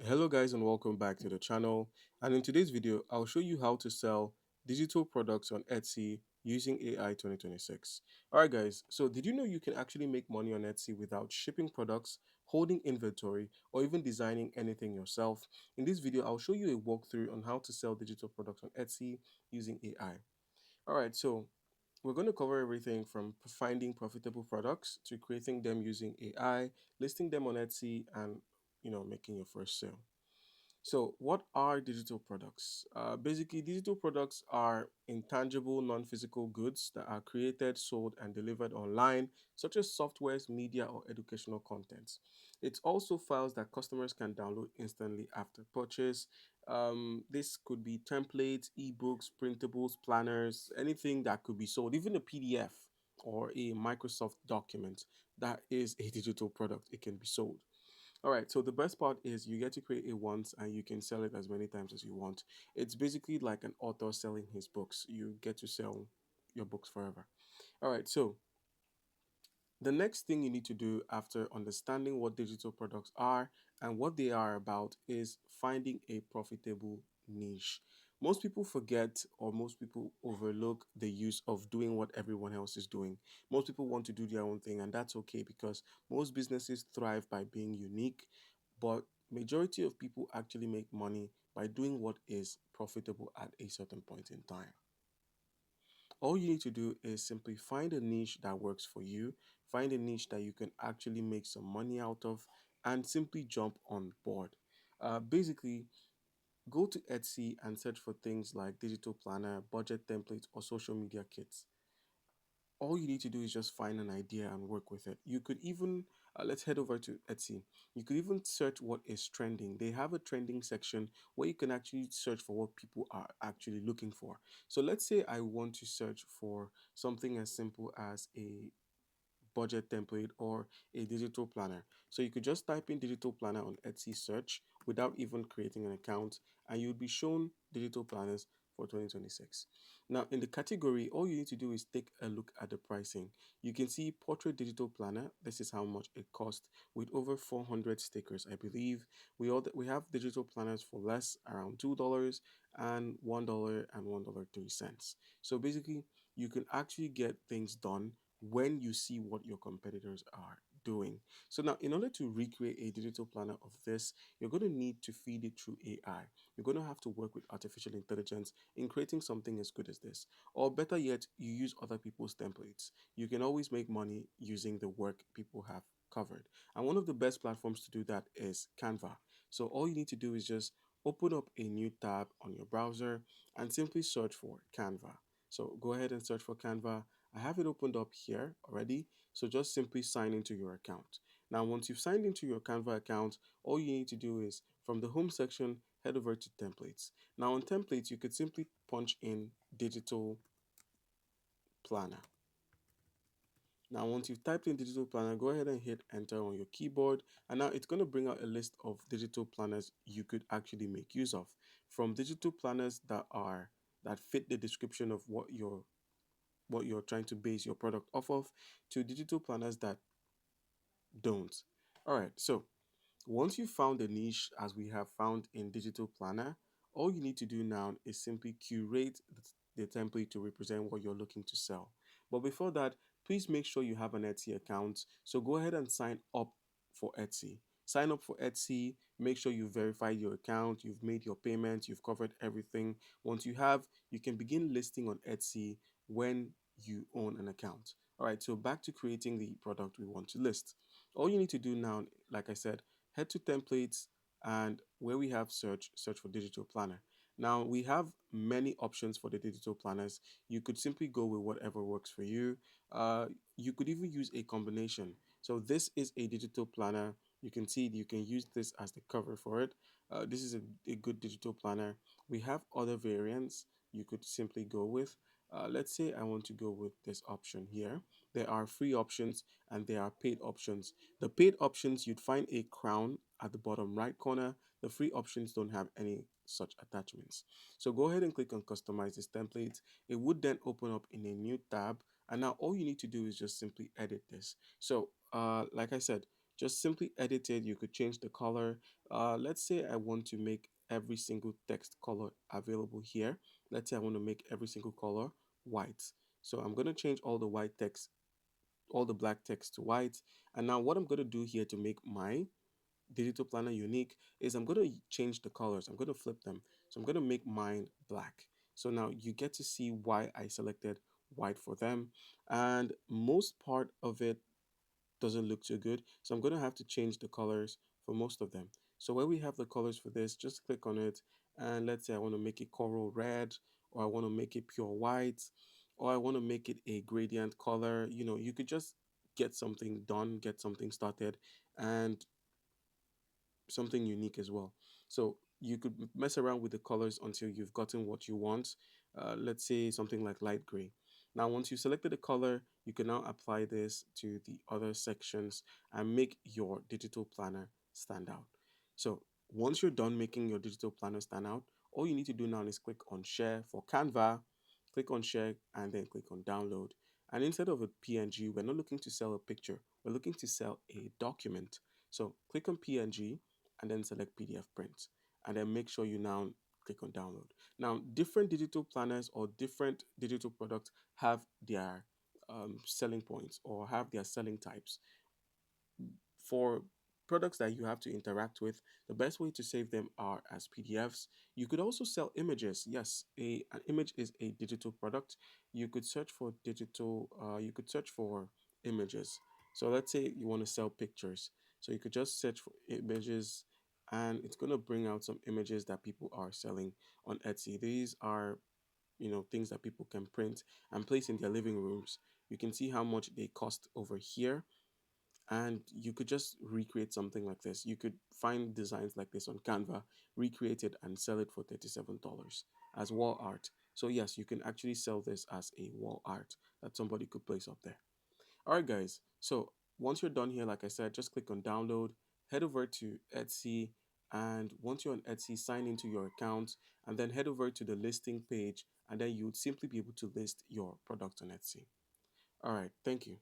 Hello guys and welcome back to the channel, and in today's video I'll show you how to sell digital products on Etsy using AI 2026. Alright guys, so did you know you can actually make money on Etsy without shipping products, holding inventory, or even designing anything yourself? In this video I'll show you a walkthrough on how to sell digital products on Etsy using AI. Alright, so we're going to cover everything from finding profitable products to creating them using AI, listing them on Etsy, and making your first sale. So, what are digital products? Basically, digital products are intangible, non physical goods that are created, sold, and delivered online, such as softwares, media, or educational content. It's also files that customers can download instantly after purchase. This could be templates, ebooks, printables, planners, anything that could be sold, even a PDF or a Microsoft document that is a digital product, it can be sold. All right, so the best part is you get to create it once and you can sell it as many times as you want. It's basically like an author selling his books. You get to sell your books forever. All right, so the next thing you need to do after understanding what digital products are and what they are about is finding a profitable niche. Most people forget or most people overlook the use of doing what everyone else is doing. Most people want to do their own thing, and that's okay because most businesses thrive by being unique, but majority of people actually make money by doing what is profitable at a certain point in time. All you need to do is simply find a niche that works for you, find a niche that you can actually make some money out of, and simply jump on board. Basically, go to Etsy and search for things like digital planner, budget templates, or social media kits. All you need to do is just find an idea and work with it. You could even, let's head over to Etsy. You could even search what is trending. They have a trending section where you can actually search for what people are actually looking for. So let's say I want to search for something as simple as a budget template or a digital planner. So you could just type in digital planner on Etsy search without even creating an account, and you'll be shown digital planners for 2026. Now, in the category, all you need to do is take a look at the pricing. You can see portrait digital planner. This is how much it costs with over 400 stickers, I believe. We have digital planners for less, around $2 and $1 and $1.03. So basically, you can actually get things done when you see what your competitors are doing. So now, in order to recreate a digital planner of this, you're going to need to feed it through AI. You're going to have to work with artificial intelligence in creating something as good as this. Or better yet, you use other people's templates. You can always make money using the work people have covered. And one of the best platforms to do that is Canva. So all you need to do is just open up a new tab on your browser and simply search for Canva. So go ahead and search for Canva. I have it opened up here already. So just simply sign into your account. Now, once you've signed into your Canva account, all you need to do is from the home section, head over to templates. Now, on templates, you could simply punch in digital planner. Now, once you've typed in digital planner, go ahead and hit enter on your keyboard. And now it's going to bring out a list of digital planners you could actually make use of. From digital planners that fit the description of what you're trying to base your product off of to digital planners that don't. All right, so once you've found a niche as we have found in digital planner, all you need to do now is simply curate the template to represent what you're looking to sell. But before that, please make sure you have an Etsy account. So go ahead and sign up for Etsy. Sign up for Etsy, make sure you verified your account, you've made your payments, you've covered everything. Once you have, you can begin listing on Etsy when you own an account. All right, so back to creating the product we want to list. All you need to do now, like I said, head to templates and where we have search for digital planner. Now we have many options for the digital planners. You could simply go with whatever works for you. You could even use a combination. So this is a digital planner. You can see you can use this as the cover for it. This is a good digital planner. We have other variants you could simply go with. Let's say I want to go with this option here. There are free options and there are paid options. The paid options, you'd find a crown at the bottom right corner. The free options don't have any such attachments. So go ahead and click on customize this template. It would then open up in a new tab. And now all you need to do is just simply edit this. So like I said, Just simply edit it. You could change the color. Let's say I want to make every single text color available here. Let's say I want to make every single color white. So I'm going to change all the white text, all the black text to white. And now what I'm going to do here to make my digital planner unique is I'm going to change the colors. I'm going to flip them. So I'm going to make mine black. So now you get to see why I selected white for them. And most part of it doesn't look too good. So I'm going to have to change the colors for most of them. So where we have the colors for this, just click on it. And let's say I want to make it coral red, or I want to make it pure white, or I want to make it a gradient color. You could just get something done, get something started, and something unique as well. So you could mess around with the colors until you've gotten what you want. Let's say something like light gray. Now, once you selected the color, you can now apply this to the other sections and make your digital planner stand out. So once you're done making your digital planner stand out, all you need to do now is click on share for Canva, click on share, and then click on download. And instead of a PNG, we're not looking to sell a picture, we're looking to sell a document. So click on PNG and then select PDF print. And then make sure you now click on download. Now, different digital planners or different digital products have their selling points or have their selling types. For products that you have to interact with, the best way to save them are as PDFs. You could also sell images. Yes, an image is a digital product. You could search for images. So let's say you want to sell pictures. So you could just search for images, and it's going to bring out some images that people are selling on Etsy. These are things that people can print and place in their living rooms. You can see how much they cost over here, and you could just recreate something like this. You could find designs like this on Canva, recreate it, and sell it for $37 as wall art. So yes, you can actually sell this as a wall art that somebody could place up there. All right, guys. So once you're done here, like I said, just click on download, head over to Etsy, and once you're on Etsy, sign into your account, and then head over to the listing page, and then you would simply be able to list your product on Etsy. All right, thank you.